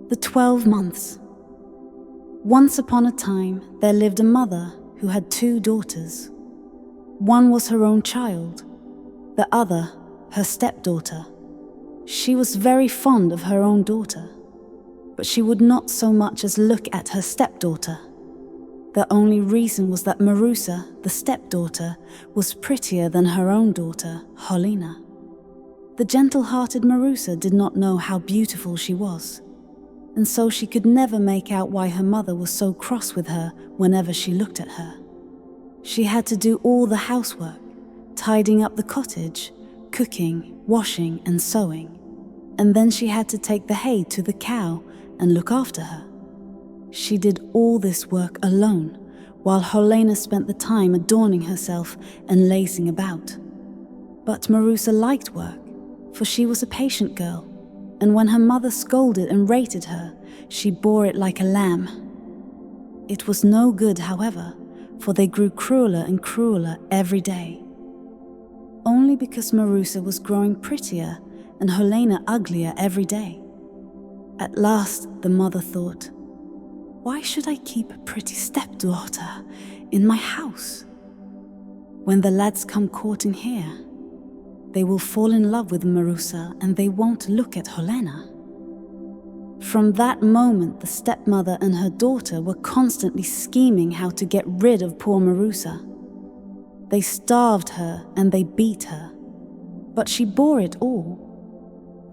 The 12 months. Once upon a time, there lived a mother who had 2 daughters. One was her own child, the other her stepdaughter. She was very fond of her own daughter, but she would not so much as look at her stepdaughter. The only reason was that Marusa, the stepdaughter, was prettier than her own daughter, Holina. The gentle-hearted Marusa did not know how beautiful she was, and so she could never make out why her mother was so cross with her whenever she looked at her. She had to do all the housework, tidying up the cottage, cooking, washing and sewing, and then she had to take the hay to the cow and look after her. She did all this work alone, while Holena spent the time adorning herself and lacing about. But Marusa liked work, for she was a patient girl, and when her mother scolded and rated her, she bore it like a lamb. It was no good, however, for they grew crueler and crueler every day. Only because Marusa was growing prettier and Holena uglier every day. At last, the mother thought, "Why should I keep a pretty stepdaughter in my house? When the lads come courting here, they will fall in love with Marusa and they won't look at Holena." From that moment, the stepmother and her daughter were constantly scheming how to get rid of poor Marusa. They starved her and they beat her, but she bore it all.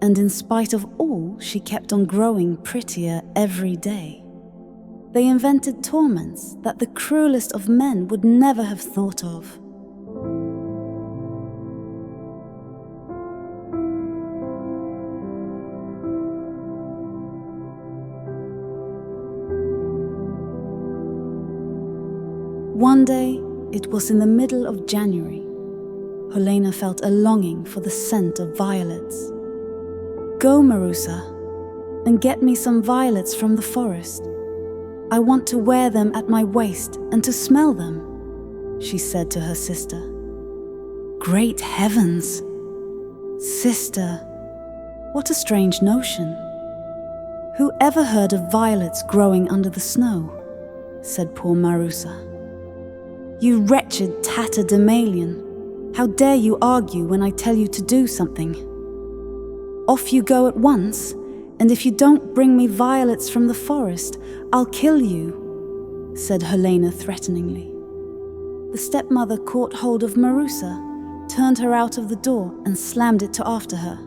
And in spite of all, she kept on growing prettier every day. They invented torments that the cruelest of men would never have thought of. One day, it was in the middle of January. Holena felt a longing for the scent of violets. "Go, Marusa, and get me some violets from the forest. I want to wear them at my waist and to smell them," she said to her sister. Great heavens! Sister, what a strange notion. Who ever heard of violets growing under the snow? Said poor Marusa. You wretched tatterdemalion, how dare you argue when I tell you to do something? Off you go at once, and if you don't bring me violets from the forest, I'll kill you, said Helena threateningly. The stepmother caught hold of Marusa, turned her out of the door and slammed it to after her.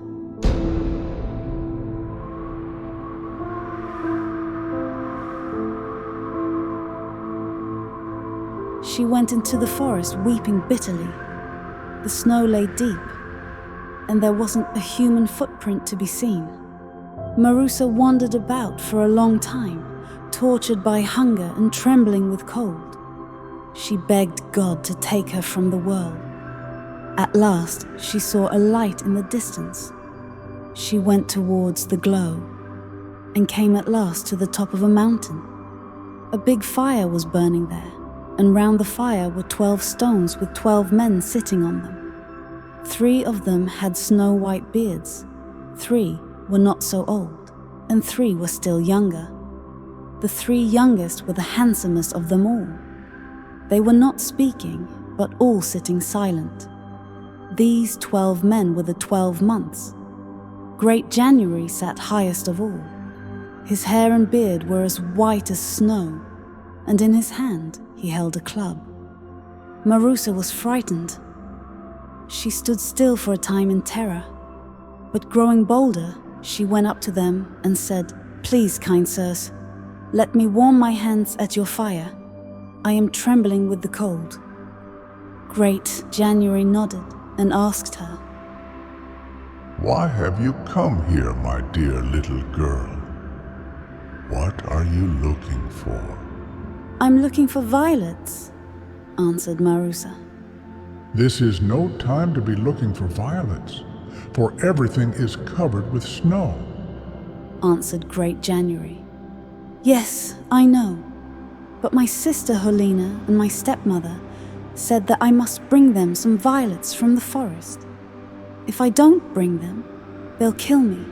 She went into the forest weeping bitterly. The snow lay deep, and there wasn't a human footprint to be seen. Marusa wandered about for a long time, tortured by hunger and trembling with cold. She begged God to take her from the world. At last, she saw a light in the distance. She went towards the glow, and came at last to the top of a mountain. A big fire was burning there, and round the fire were 12 stones with 12 men sitting on them. 3 of them had snow-white beards, 3 were not so old, and 3 were still younger. The 3 youngest were the handsomest of them all. They were not speaking, but all sitting silent. These 12 men were the 12 months. Great January sat highest of all. His hair and beard were as white as snow, and in his hand he held a club. Marusa was frightened. She stood still for a time in terror, but growing bolder, she went up to them and said, "Please, kind sirs, let me warm my hands at your fire. I am trembling with the cold." Great January nodded and asked her, "Why have you come here, my dear little girl? What are you looking for?" "I'm looking for violets," answered Marusa. "This is no time to be looking for violets, for everything is covered with snow," answered Great January. "Yes, I know, but my sister Helena and my stepmother said that I must bring them some violets from the forest. If I don't bring them, they'll kill me.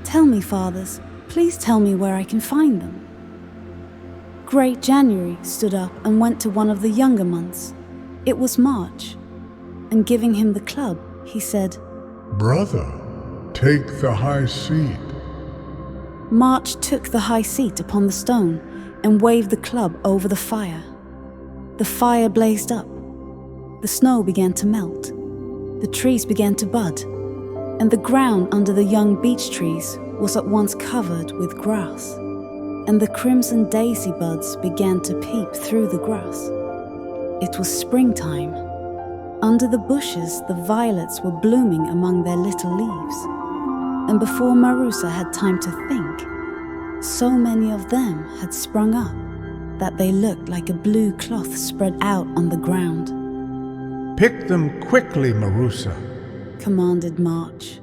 Tell me, fathers, Please tell me where I can find them." Great January stood up and went to one of the younger months. It was March, and giving him the club, he said, "Brother, take the high seat." March took the high seat upon the stone and waved the club over the fire. The fire blazed up. The snow began to melt. The trees began to bud, and the ground under the young beech trees was at once covered with grass, and the crimson daisy buds began to peep through the grass. It was springtime. Under the bushes, the violets were blooming among their little leaves, and before Marusa had time to think, so many of them had sprung up that they looked like a blue cloth spread out on the ground. "Pick them quickly, Marusa," commanded March.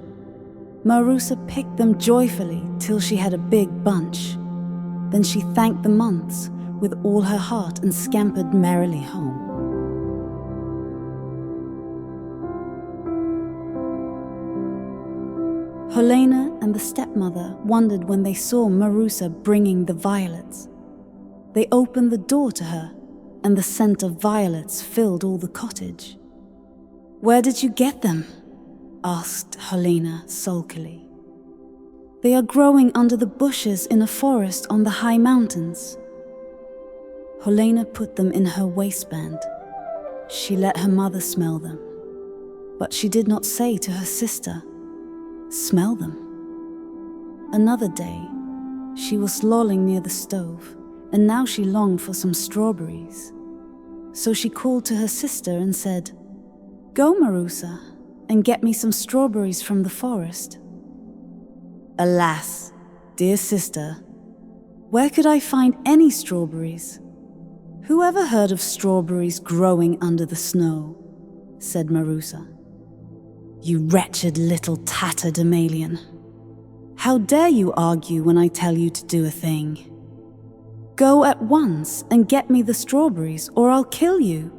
Marusa picked them joyfully till she had a big bunch. Then she thanked the months with all her heart and scampered merrily home. Helena and the stepmother wondered when they saw Marusa bringing the violets. They opened the door to her, and the scent of violets filled all the cottage. "Where did you get them?" asked Helena sulkily. "They are growing under the bushes in a forest on the high mountains." Helena put them in her waistband. She let her mother smell them, but she did not say to her sister, "Smell them." Another day, she was lolling near the stove, and now she longed for some strawberries. So she called to her sister and said, "Go, Marusa, and get me some strawberries from the forest." "Alas, dear sister, where could I find any strawberries? Who ever heard of strawberries growing under the snow?" said Marusa. "You wretched little tatterdemalion. How dare you argue when I tell you to do a thing? Go at once and get me the strawberries, or I'll kill you."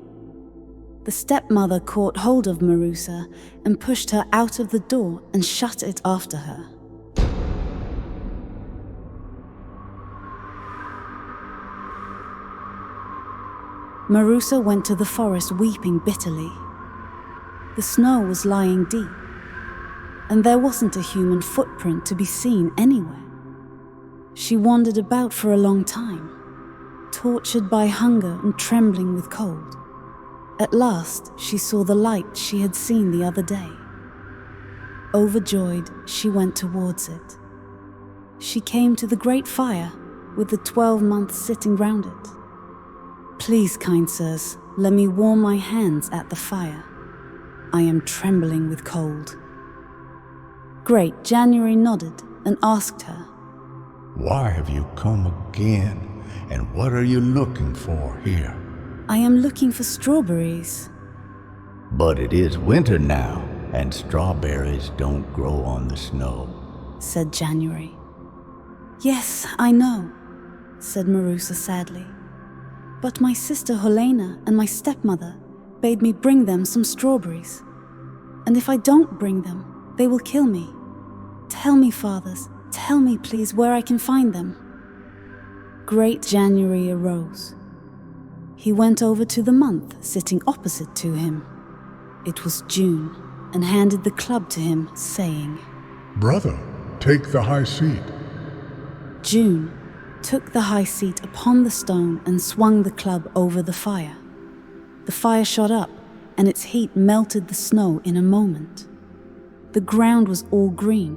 The stepmother caught hold of Marusa and pushed her out of the door and shut it after her. Marusa went to the forest weeping bitterly. The snow was lying deep, and there wasn't a human footprint to be seen anywhere. She wandered about for a long time, tortured by hunger and trembling with cold. At last, she saw the light she had seen the other day. Overjoyed, she went towards it. She came to the great fire with the 12 months sitting round it. "Please, kind sirs, let me warm my hands at the fire. I am trembling with cold." Great January nodded and asked her, "Why have you come again, and what are you looking for here?" "I am looking for strawberries." "But it is winter now, and strawberries don't grow on the snow," said January. "Yes, I know," said Marusa sadly. "But my sister Helena and my stepmother bade me bring them some strawberries. And if I don't bring them, they will kill me. Tell me, fathers, tell me please where I can find them." Great January arose. He went over to the month sitting opposite to him. It was June, and handed the club to him, saying, "Brother, take the high seat." June took the high seat upon the stone and swung the club over the fire. The fire shot up, and its heat melted the snow in a moment. The ground was all green,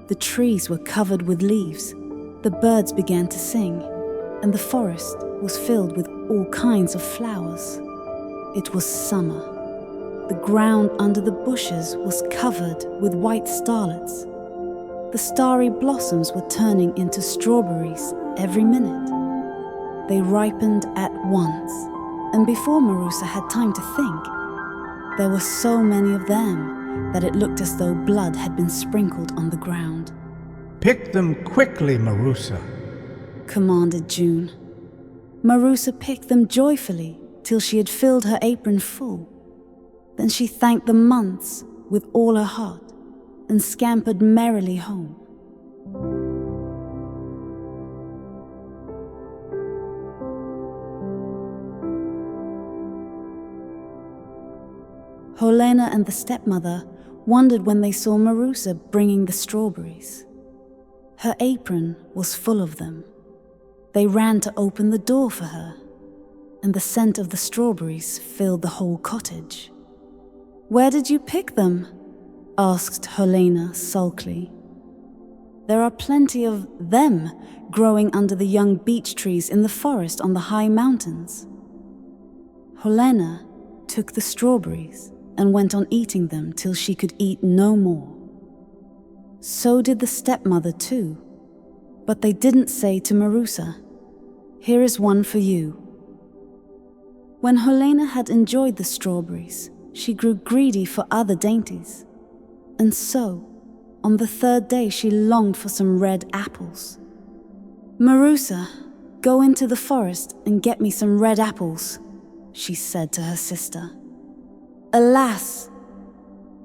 the trees were covered with leaves, the birds began to sing, and the forest was filled with all kinds of flowers. It was summer. The ground under the bushes was covered with white starlets. The starry blossoms were turning into strawberries every minute. They ripened at once, and before Marusa had time to think, there were so many of them that it looked as though blood had been sprinkled on the ground. "Pick them quickly, Marusa," commanded June. Marusa picked them joyfully till she had filled her apron full. Then she thanked the months with all her heart and scampered merrily home. Helena and the stepmother wondered when they saw Marusa bringing the strawberries. Her apron was full of them. They ran to open the door for her, and the scent of the strawberries filled the whole cottage. "Where did you pick them?" asked Helena sulkily. "There are plenty of them growing under the young beech trees in the forest on the high mountains." Helena took the strawberries and went on eating them till she could eat no more. So did the stepmother too, but they didn't say to Marusa, "Here is one for you." When Helena had enjoyed the strawberries, she grew greedy for other dainties, and so, on the third day, she longed for some red apples. "Marusa, go into the forest and get me some red apples," she said to her sister. "Alas,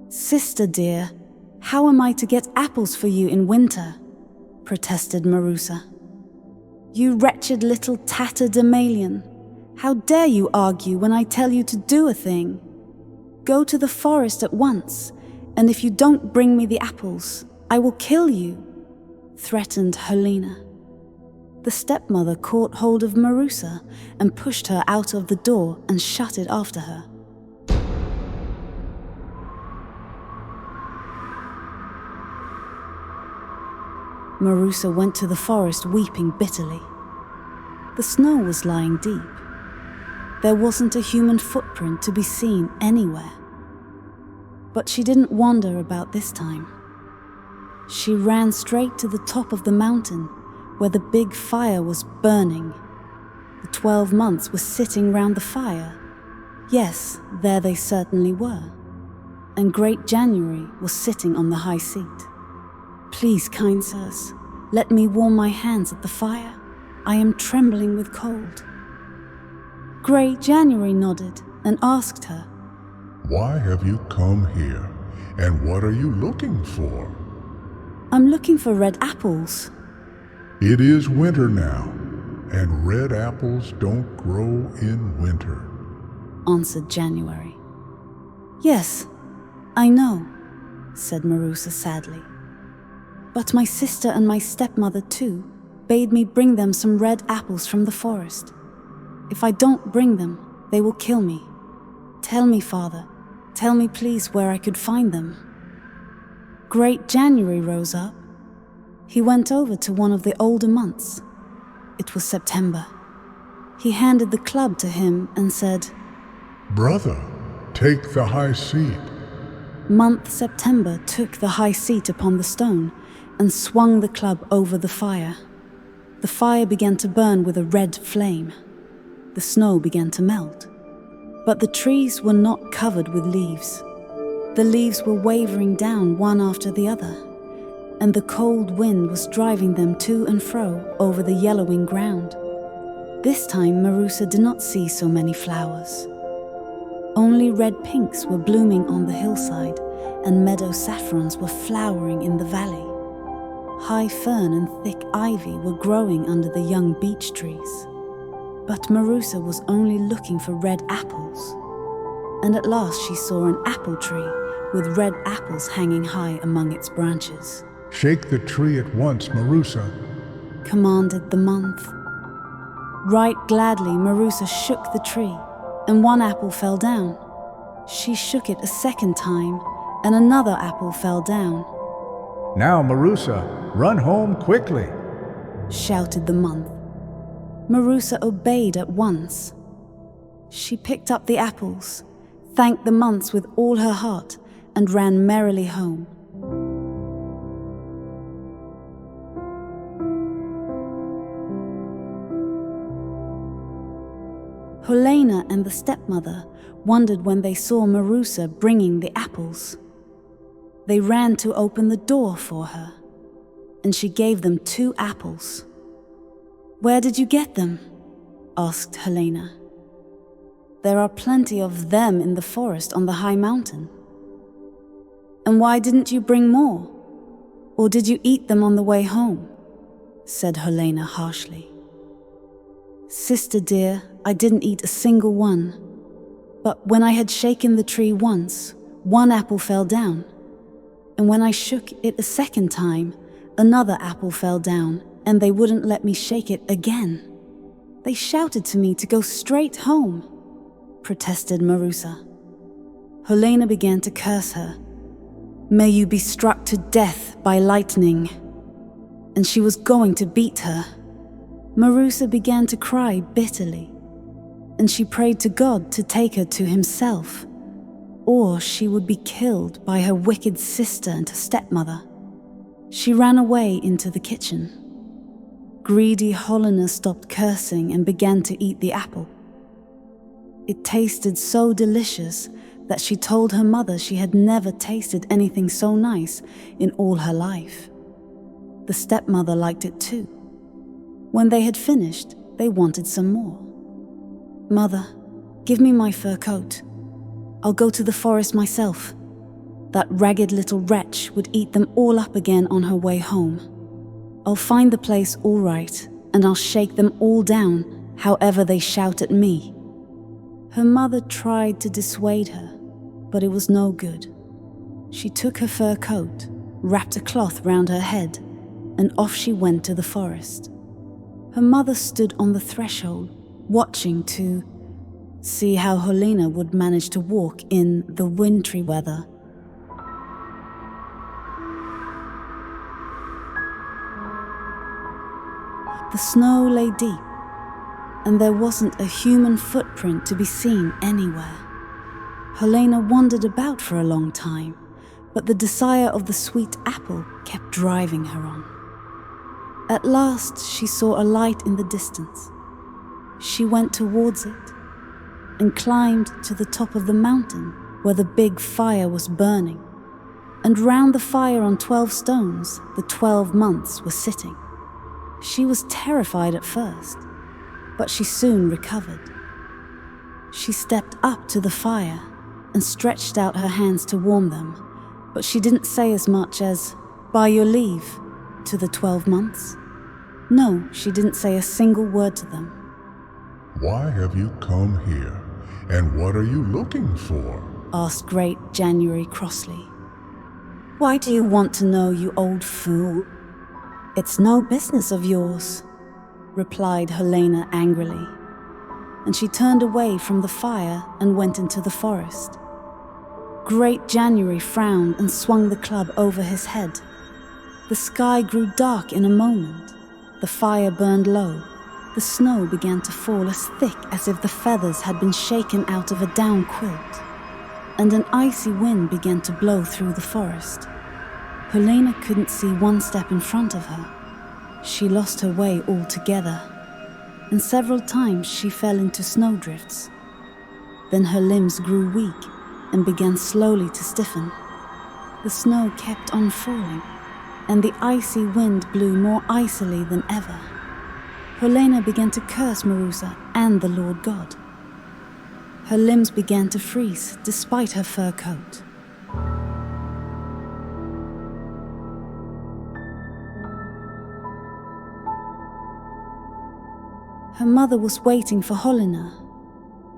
sister dear, how am I to get apples for you in winter?" protested Marusa. "You wretched little tatterdemalion, how dare you argue when I tell you to do a thing? Go to the forest at once, and if you don't bring me the apples, I will kill you," threatened Helena. The stepmother caught hold of Marusa and pushed her out of the door and shut it after her. Marusa went to the forest weeping bitterly. The snow was lying deep. There wasn't a human footprint to be seen anywhere. But she didn't wander about this time. She ran straight to the top of the mountain where the big fire was burning. The 12 months were sitting round the fire. Yes, there they certainly were. And Great January was sitting on the high seat. "Please, kind sirs, let me warm my hands at the fire. I am trembling with cold." Great January nodded and asked her, Why have you come here, and what are you looking for? "I'm looking for red apples." It is winter now, and red apples don't grow in winter. answered January. "Yes, I know," said Marusa sadly. "But my sister and my stepmother too bade me bring them some red apples from the forest. If I don't bring them, they will kill me. Tell me, Father, tell me please where I could find them." Great January rose up. He went over to one of the older months. It was September. He handed the club to him and said, Brother, take the high seat. Month September took the high seat upon the stone and swung the club over the fire. The fire began to burn with a red flame. The snow began to melt. But the trees were not covered with leaves. The leaves were wavering down one after the other, and the cold wind was driving them to and fro over the yellowing ground. This time Marusa did not see so many flowers. Only red pinks were blooming on the hillside, and meadow saffrons were flowering in the valley. High fern and thick ivy were growing under the young beech trees. But Marusa was only looking for red apples. And at last she saw an apple tree with red apples hanging high among its branches. Shake the tree at once, Marusa. Commanded the month. Right gladly Marusa shook the tree, and one apple fell down. She shook it a second time, and another apple fell down. Now, Marusa, run home quickly, shouted the month. Marusa obeyed at once. She picked up the apples, thanked the months with all her heart, and ran merrily home. Helena and the stepmother wondered when they saw Marusa bringing the apples. They ran to open the door for her, and she gave them 2 apples. "Where did you get them?" asked Helena. "There are plenty of them in the forest on the high mountain." "And why didn't you bring more? Or did you eat them on the way home?" said Helena harshly. "Sister dear, I didn't eat a single one. But when I had shaken the tree once, one apple fell down. And when I shook it a second time, another apple fell down, and they wouldn't let me shake it again. They shouted to me to go straight home, protested Marusa. Helena began to curse her. May you be struck to death by lightning. And she was going to beat her. Marusa began to cry bitterly, and she prayed to God to take her to himself, or she would be killed by her wicked sister and her stepmother. She ran away into the kitchen. Greedy Helena stopped cursing and began to eat the apple. It tasted so delicious that she told her mother she had never tasted anything so nice in all her life. The stepmother liked it too. When they had finished, they wanted some more. Mother, give me my fur coat. I'll go to the forest myself. That ragged little wretch would eat them all up again on her way home. I'll find the place all right, and I'll shake them all down, however they shout at me. Her mother tried to dissuade her, but it was no good. She took her fur coat, wrapped a cloth round her head, and off she went to the forest. Her mother stood on the threshold, watching to see how Helena would manage to walk in the wintry weather. The snow lay deep, and there wasn't a human footprint to be seen anywhere. Helena wandered about for a long time, but the desire of the sweet apple kept driving her on. At last she saw a light in the distance. She went towards it and climbed to the top of the mountain where the big fire was burning, and round the fire on 12 stones the 12 months were sitting. She was terrified at first, but she soon recovered. She stepped up to the fire and stretched out her hands to warm them, but she didn't say as much as, "By your leave," to the 12 months. No, she didn't say a single word to them. Why have you come here, and what are you looking for? Asked Great January crossly. Why do you want to know, you old fool? It's no business of yours, replied Helena angrily, and she turned away from the fire and went into the forest. Great January frowned and swung the club over his head. The sky grew dark in a moment. The fire burned low. The snow began to fall as thick as if the feathers had been shaken out of a down quilt, and an icy wind began to blow through the forest. Helena couldn't see one step in front of her. She lost her way altogether, and several times she fell into snowdrifts. Then her limbs grew weak and began slowly to stiffen. The snow kept on falling, and the icy wind blew more icily than ever. Helena began to curse Marusa and the Lord God. Her limbs began to freeze despite her fur coat. Her mother was waiting for Helena.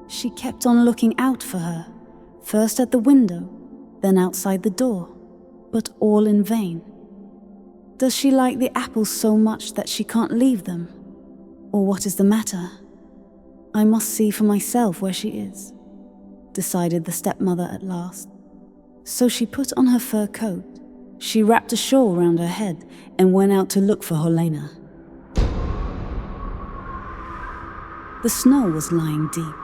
She kept on looking out for her, first at the window, then outside the door, but all in vain. Does she like the apples so much that she can't leave them? Or what is the matter? I must see for myself where she is, decided the stepmother at last. So she put on her fur coat, she wrapped a shawl round her head and went out to look for Helena. The snow was lying deep.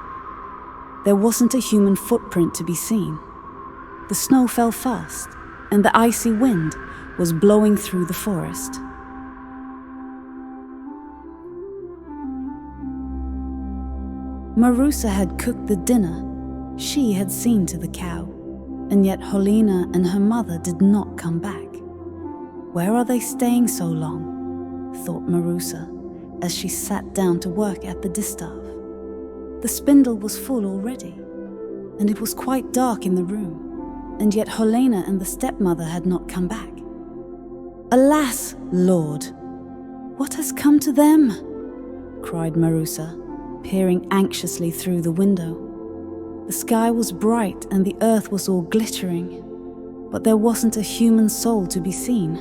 There wasn't a human footprint to be seen. The snow fell fast, and the icy wind was blowing through the forest. Marusa had cooked the dinner. She had seen to the cow, and yet Helena and her mother did not come back. Where are they staying so long? Thought Marusa, as she sat down to work at the distaff. The spindle was full already, and it was quite dark in the room, and yet Helena and the stepmother had not come back. Alas, Lord, what has come to them? Cried Marusa, peering anxiously through the window. The sky was bright and the earth was all glittering, but there wasn't a human soul to be seen.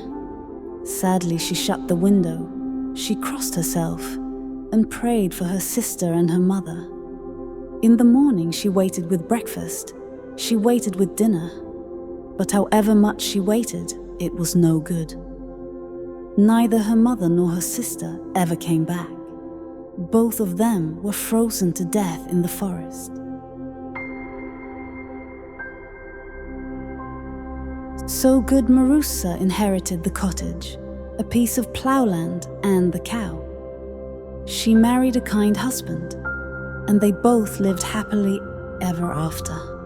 Sadly, she shut the window. She crossed herself and prayed for her sister and her mother. In the morning, she waited with breakfast. She waited with dinner. But however much she waited, it was no good. Neither her mother nor her sister ever came back. Both of them were frozen to death in the forest. So good Marusa inherited the cottage, a piece of ploughland and the cow. She married a kind husband, and they both lived happily ever after.